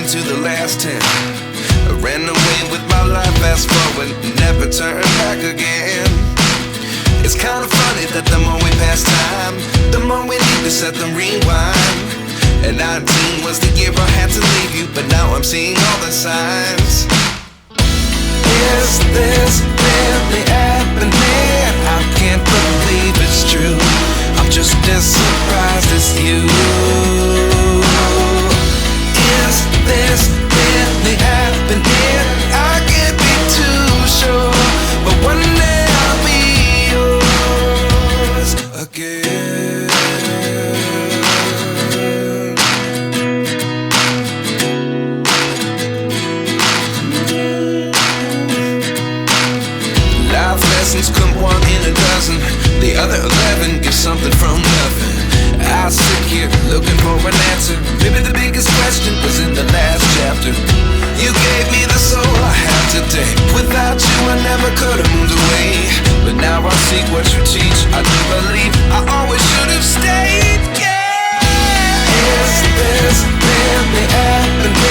to the last 10. I ran away with my life, fast forward, never turn back again. It's kind of funny that the more we pass time, the more we need to set the rewind. And 19 was the year I had to leave you, but now I'm seeing all the signs. Is this really happening? I can't believe it's true. I'm just as surprised as you. Is this really happening? I can't be too sure, but one day I'll be yours again. Life lessons come one in a dozen. The other 11 give something from nothing. I sit here looking for an answer. Maybe the biggest question was in the last chapter. You gave me the soul I have today. Without you I never could have moved away. But now I see what you teach. I do believe I always should have stayed. Yeah. Is this really happening?